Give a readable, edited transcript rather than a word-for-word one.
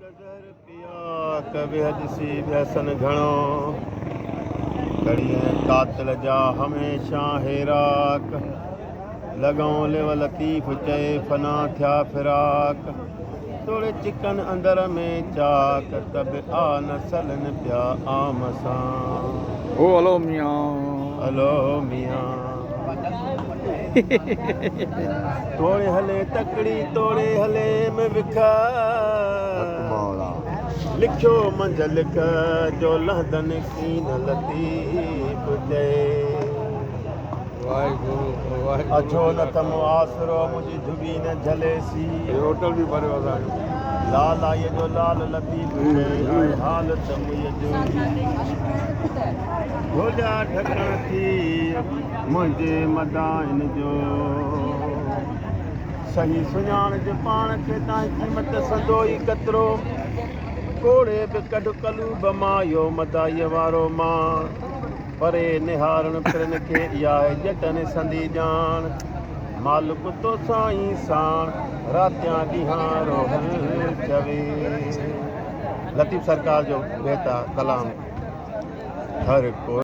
कजर पिया कभी हदसी व्यसन घणो घड़िए कातिल जा हमेशा हेराक लॻऊं लिव लतीफ़ चए फना थिया फिराक थोड़े चिकन अंदर में चाक तब आ न सलन पिया आम सां ओ हलो मियाँ हलो मियाँ तोड़े हले तकड़ी तोड़े हले में विखा लिखियो मंझ लिख जो लहदन कीन लतीफ़ चए अछो न त मुआसिरो मुंहिंजी धुबी न झलेसी होटल भी भरियो असांजो लाल आईअ जो लाल लतीफ़ चए आहे हालत मुंहिंजो भोजा ढकण थी मुंहिंजे मदाइन जो सही सुञाण जे पाण खे तव्हां क़ीमत संदो ई कतिरो कोड़े बि कढ कलूब मां यो मदाईअ वारो मां परे निहारण पिरन खे इहा आहे ॼटन संदी ॼाण मालिक तो साईं साण रातियां ॾींहां रोहल चवे लतीफ़ सरकार जो बेहता कलाम हर को